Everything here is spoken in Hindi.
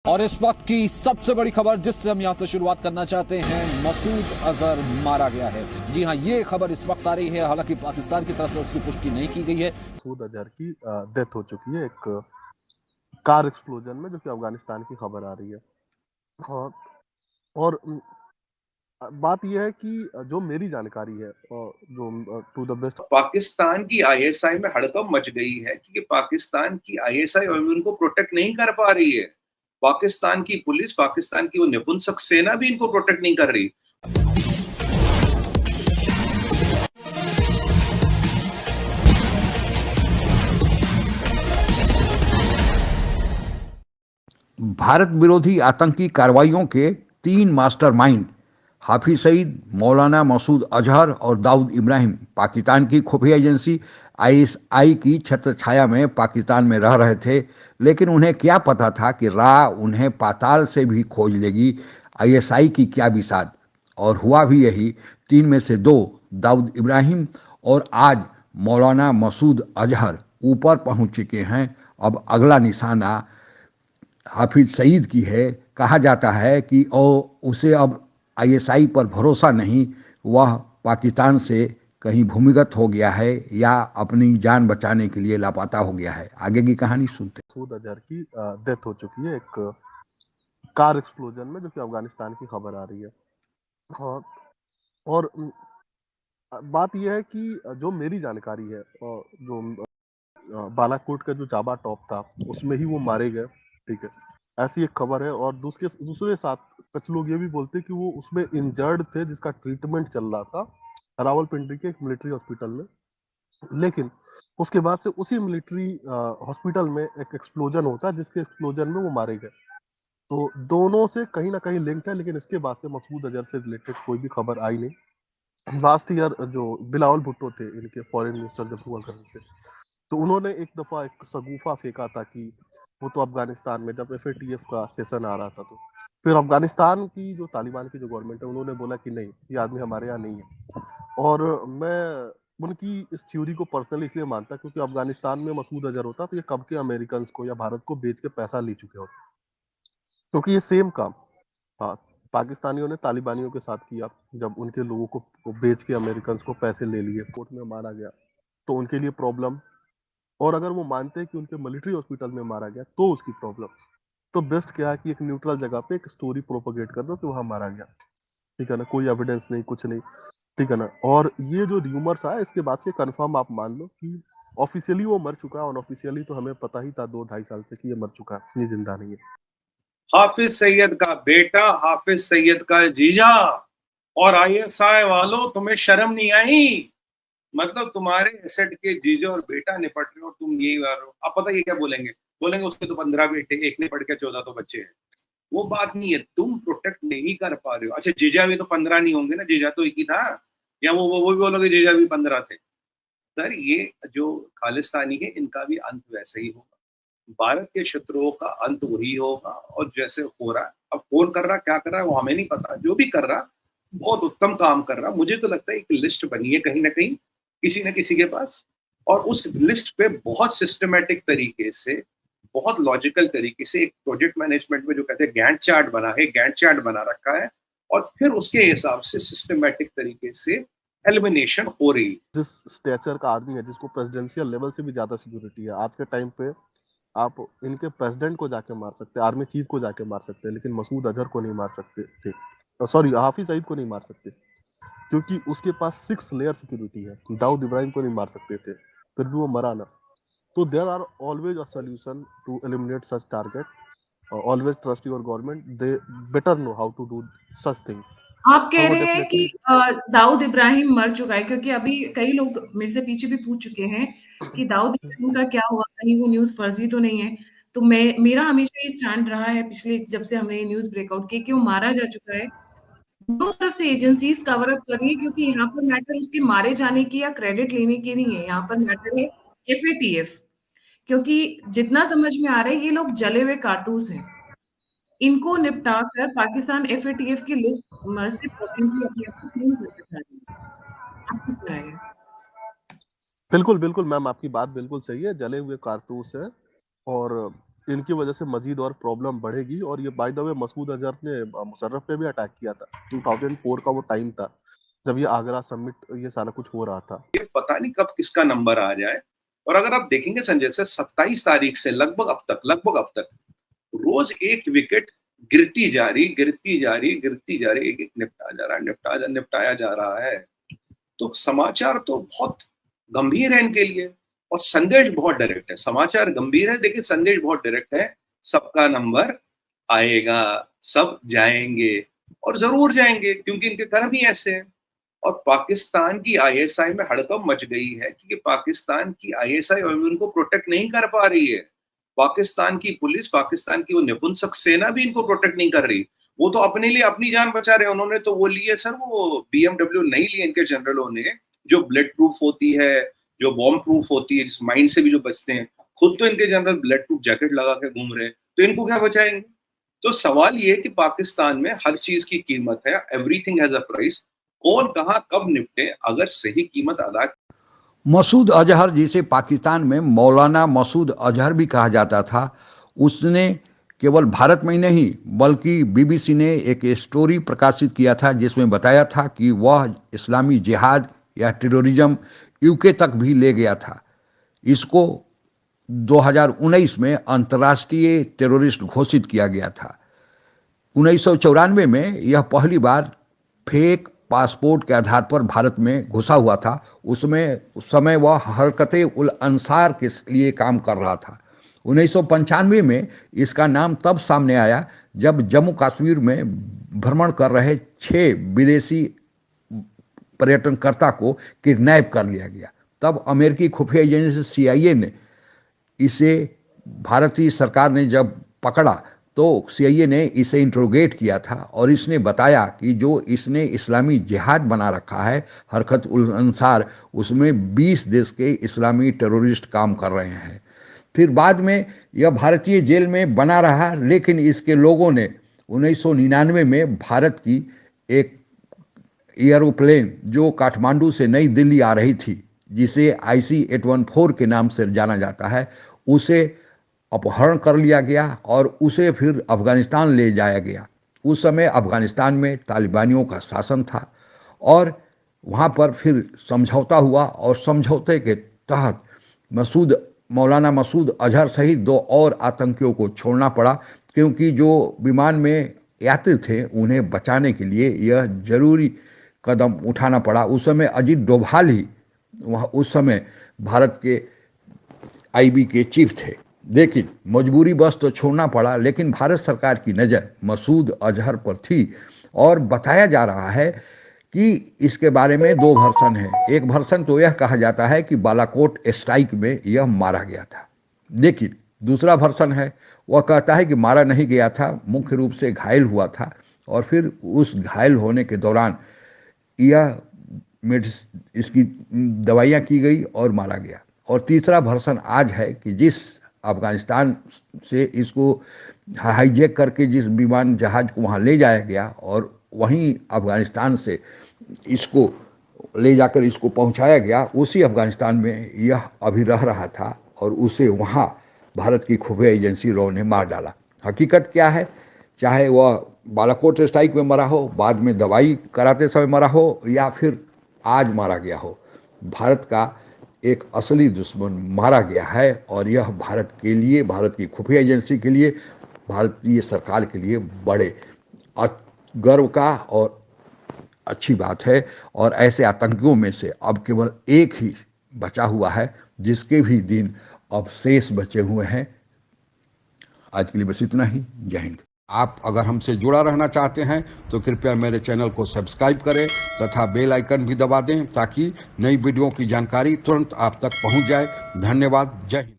और इस वक्त की सबसे बड़ी खबर जिससे हम यहाँ से शुरुआत करना चाहते हैं, मसूद अजहर मारा गया है। जी हाँ, ये खबर इस वक्त आ रही है, हालांकि पाकिस्तान की तरफ से उसकी पुष्टि नहीं की गई है। मसूद अजहर की डेथ हो चुकी है एक कार एक्सप्लोजन में, जो कि अफगानिस्तान की खबर आ रही है। और और बात यह है कि जो मेरी जानकारी है, जो टू द बेस्ट, पाकिस्तान की आईएसआई में हड़कंप मच गई है कि पाकिस्तान की आईएसआई उनको प्रोटेक्ट नहीं कर पा रही है। पाकिस्तान की पुलिस, पाकिस्तान की वो निपुंसक सेना भी इनको प्रोटेक्ट नहीं कर रही। भारत विरोधी आतंकी कार्रवाइयों के 3 मास्टरमाइंड हाफिज सईद, मौलाना मसूद अजहर और दाऊद इब्राहिम पाकिस्तान की खुफिया एजेंसी आईएसआई की छत्र छाया में पाकिस्तान में रह रहे थे, लेकिन उन्हें क्या पता था कि राह उन्हें पाताल से भी खोज लेगी। आईएसआई की क्या बिसात, और हुआ भी यही। 3 में से 2 दाऊद इब्राहिम और आज मौलाना मसूद अजहर ऊपर पहुंच चुके हैं। अब अगला निशाना हाफिज सईद की है। कहा जाता है कि उसे अब आईएसआई पर भरोसा नहीं, वह पाकिस्तान से कहीं भूमिगत हो गया है या अपनी जान बचाने के लिए लापता हो गया है। आगे की कहानी सुनते हैं। मसूद अजहर की डेथ हो चुकी है एक कार एक्सप्लोजन में, जो कि अफगानिस्तान की खबर आ रही है। और बात यह है कि जो मेरी जानकारी है, जो बालाकोट का जो जाबा टॉप था, उसमें ही वो मारे गए। ठीक है, ऐसी एक खबर है। और दूसरे साथ कुछ लोग ये भी बोलते हैं कि वो उसमें इंजर्ड थे, जिसका ट्रीटमेंट चल रहा था रावलपिंडी के एक मिलिट्री हॉस्पिटल में। लेकिन उसके बाद से उसी मिलिट्री हॉस्पिटल में एक एक्सप्लोजन होता है, जिसके एक्सप्लोजन में वो मारे गए। तो दोनों से कहीं ना कहीं लिंक है, लेकिन इसके बाद से मसूद अजहर से रिलेटेड कोई भी खबर आई नहीं। लास्ट ईयर जो बिलावल भुट्टो थे, इनके फॉरेन मिनिस्टर जब हुआ करते थे, तो उन्होंने एक दफा एक सगुफा फेंका था कि वो तो अफगानिस्तान में जब एफएटीएफ का सेशन आ रहा था, तो फिर अफगानिस्तान की जो तालिबान की जो गवर्नमेंट है, उन्होंने बोला कि नहीं, ये आदमी हमारे यहाँ नहीं है। और मैं उनकी इस थ्योरी को पर्सनली इसलिए मानता, क्योंकि अफगानिस्तान में मसूद अजहर होता तो ये कब के अमेरिकन को या भारत को बेच के पैसा ले चुके होते, क्योंकि ये सेम काम, हाँ, पाकिस्तानियों ने तालिबानियों के साथ किया। जब उनके लोगों को बेच के अमेरिकन को पैसे ले लिए, कोर्ट में मारा गया, तो उनके लिए प्रॉब्लम। और अगर वो मानते हैं कि उनके मिलिट्री हॉस्पिटल में मारा गया तो उसकी प्रॉब्लम, तो बेस्ट क्या है कि एक न्यूट्रल जगह पे एक स्टोरी प्रोपोगेट कर दो कि वहां मारा गया। ठीक है ना, कोई एविडेंस नहीं, कुछ नहीं। ठीक है ना। और ये जो र्यूमर्स आया, इसके बाद से कंफर्म आप मान लो कि ऑफिशियली वो मर चुका है, और ऑफिशियली तो हमें पता ही था 2-2.5 साल से कि ये मर चुका है, ये जिंदा नहीं है। हाफिज सईद का बेटा, हाफिज सईद का जीजा, और आईएसआई वालों, तुम्हें शर्म नहीं आई? मतलब तुम्हारे एसेट के जीजा और बेटा निपट रहे हो, तुम यही कर रहे हो। अब पता ये क्या बोलेंगे? बोलेंगे उसके तो 15 बेटे, एक ने पढ़ के 14 तो बच्चे हैं। वो बात नहीं है, तुम प्रोटेक्ट नहीं कर पा रहे हो। अच्छा, जीजा भी तो 15 नहीं होंगे ना, जीजा तो एक ही था। या वो भी बोलोगे जीजा भी 15 थे। सर, ये जो खालिस्तानी है, इनका भी अंत वैसे ही होगा। भारत के शत्रुओं का अंत वही होगा। और जैसे हो रहा है, अब कौन कर रहा, क्या कर रहा है, वो हमें नहीं पता। जो भी कर रहा, बहुत उत्तम काम कर रहा। मुझे तो लगता है एक लिस्ट बनी है कहीं ना कहीं, किसी न किसी के पास, और उस लिस्ट पे बहुत सिस्टमेटिक तरीके से, बहुत लॉजिकल तरीके से एक प्रोजेक्ट मैनेजमेंट में जो कहते हैं गैंट चार्ट बना है, गैंट चार्ट बना रखा है, और फिर उसके हिसाब से सिस्टमेटिक तरीके से एलिमिनेशन हो रही है। जिस स्टेचर का आदमी है, जिसको प्रेसिडेंशियल लेवल से भी ज्यादा सिक्योरिटी है आज के टाइम पे, आप इनके प्रेसिडेंट को जाके मार सकते हैं, आर्मी चीफ को जाके मार सकते हैं, लेकिन मसूद अजहर को नहीं मार सकते थे। सॉरी, हाफिज सईद को नहीं मार सकते, क्योंकि उसके पास 6 लेयर सिक्योरिटी है। दाऊद इब्राहिम को नहीं मार सकते थे, फिर भी वो मरा ना। तो there are always a solution to eliminate such target. Always trust your government, they better know how to do such thing. आप कह रहे हैं कि दाऊद इब्राहिम मर चुका है, क्योंकि अभी कई लोग मेरे से पीछे भी पूछ चुके हैं कि दाऊद इब्राहिम का क्या हुआ, कहीं वो न्यूज़ फर्जी तो नहीं है। तो मेरा हमेशा ये स्टैंड रहा है, पिछले जब से हमने ये न्यूज़ ब्रेकआउट की, कि वो मारा जा चुका है। दोनों तरफ से एजेंसीज कवर अप कर रही है, क्योंकि यहाँ पर मैटर उसके मारे जाने की या क्रेडिट लेने की नहीं है, यहाँ पर मैटर है एफएटीएफ। क्योंकि जितना समझ में आ रहा है, ये लोग जले हुए कारतूस हैं। इनको निपटा कर पाकिस्तान एफएटीएफ की लिस्ट से परमानेंटली अपने आप को क्लीन करना चाह रही है। आपकी क्या राय है? बिल्कुल बिल्कुल मैम, आपकी बात बिल्कुल सही है, जले हुए कारतूस है। और इनकी वजह से मजीद और प्रॉब्लम बढ़ेगी। और ये by the way Masood Azhar ने मुशर्रफ पे भी अटैक किया था। 2004 का वो टाइम था जब ये आगरा समिट ये सारा कुछ हो रहा था। ये पता नहीं कब किसका नंबर आ जाए। और अगर आप देखेंगे संजय से 27 तारीख से लगभग अब तक रोज एक विकेट गिरती जा रही, एक एक निपटाया जा रहा है। तो समाचार तो बहुत गंभीर है इनके लिए और संदेश बहुत डायरेक्ट है। समाचार गंभीर है लेकिन संदेश बहुत डायरेक्ट है। सबका नंबर आएगा, सब जाएंगे और जरूर जाएंगे क्योंकि इनके कर्म ही ऐसे हैं। और पाकिस्तान की आईएसआई में हड़कंप मच गई है कि पाकिस्तान की आईएसआई उनको प्रोटेक्ट नहीं कर पा रही है। पाकिस्तान की पुलिस, पाकिस्तान की वो निपुंसक सेना भी इनको प्रोटेक्ट नहीं कर रही। वो तो अपने लिए अपनी जान बचा रहे हैं। उन्होंने तो वो लिए सर, वो BMW नहीं लिए इनके जनरलों ने, जो ब्लड प्रूफ होती है, जो बॉम्ब प्रूफ होती है, जिस माइंड से भी जो बचते हैं। खुद तो इनके जनरल ब्लड प्रूफ जैकेट लगा के घूम रहे हैं, तो इनको क्या बचाएंगे? तो सवाल ये है कि पाकिस्तान में हर चीज की कीमत है, एवरीथिंग हैज अ प्राइस। कौन कहां कब निपटे, अगर सही कीमत अदा। मसूद अजहर, जिसे पाकिस्तान में मौलाना मसूद अजहर भी कहा जाता था, उसने केवल भारत में ही नहीं बल्कि BBC ने एक स्टोरी प्रकाशित किया था जिसमें बताया था कि वह इस्लामी जिहाद या टेररिज्म UK तक भी ले गया था। इसको 2019 में अंतर्राष्ट्रीय टेररिस्ट घोषित किया गया था। 1994 में यह पहली बार फेक पासपोर्ट के आधार पर भारत में घुसा हुआ था। उस समय वह हरकत-उल-अंसार के लिए काम कर रहा था। 1995 में इसका नाम तब सामने आया जब जम्मू कश्मीर में भ्रमण कर रहे 6 विदेशी पर्यटनकर्ता को किडनैप कर लिया गया। तब अमेरिकी खुफिया एजेंसी CIA ने इसे, भारतीय सरकार ने जब पकड़ा तो CIA ने इसे इंट्रोगेट किया था और इसने बताया कि जो इसने इस्लामी जिहाद बना रखा है हरकत-उल-अंसार, उसमें 20 देश के इस्लामी टेररिस्ट काम कर रहे हैं। फिर बाद में यह भारतीय जेल में बना रहा, लेकिन इसके लोगों ने 1999 में भारत की एक एयरोप्लेन जो काठमांडू से नई दिल्ली आ रही थी, जिसे IC-814 के नाम से जाना जाता है, उसे अपहरण कर लिया गया और उसे फिर अफ़गानिस्तान ले जाया गया। उस समय अफ़गानिस्तान में तालिबानियों का शासन था और वहाँ पर फिर समझौता हुआ और समझौते के तहत मौलाना मसूद अजहर सहित 2 और आतंकियों को छोड़ना पड़ा, क्योंकि जो विमान में यात्री थे उन्हें बचाने के लिए यह जरूरी कदम उठाना पड़ा। उस समय अजीत डोभाल ही उस समय भारत के IB के चीफ थे, लेकिन मजबूरी बस तो छोड़ना पड़ा। लेकिन भारत सरकार की नज़र मसूद अजहर पर थी और बताया जा रहा है कि इसके बारे में 2 वर्सन हैं। एक वर्सन तो यह कहा जाता है कि बालाकोट स्ट्राइक में यह मारा गया था, लेकिन दूसरा वर्सन है, वह कहता है कि मारा नहीं गया था, मुख्य रूप से घायल हुआ था और फिर उस घायल होने के दौरान यह इसकी दवाइयाँ की गई और मारा गया। और तीसरा वर्सन आज है कि जिस अफ़गानिस्तान से इसको हाईजैक करके जिस विमान जहाज को वहाँ ले जाया गया और वहीं अफ़गानिस्तान से इसको ले जाकर इसको पहुँचाया गया, उसी अफ़गानिस्तान में यह अभी रह रहा था और उसे वहाँ भारत की खुफिया एजेंसी RAW ने मार डाला। हकीकत क्या है, चाहे वह बालाकोट स्ट्राइक में मरा हो, बाद में दवाई कराते समय मरा हो या फिर आज मारा गया हो, भारत का एक असली दुश्मन मारा गया है और यह भारत के लिए, भारत की खुफिया एजेंसी के लिए, भारतीय सरकार के लिए बड़े गर्व का और अच्छी बात है। और ऐसे आतंकियों में से अब केवल एक ही बचा हुआ है, जिसके भी दिन अब शेष बचे हुए हैं। आज के लिए बस इतना ही। जय हिंद। आप अगर हमसे जुड़ा रहना चाहते हैं तो कृपया मेरे चैनल को सब्सक्राइब करें तथा बेल आइकन भी दबा दें ताकि नई वीडियो की जानकारी तुरंत आप तक पहुंच जाए। धन्यवाद। जय हिंद।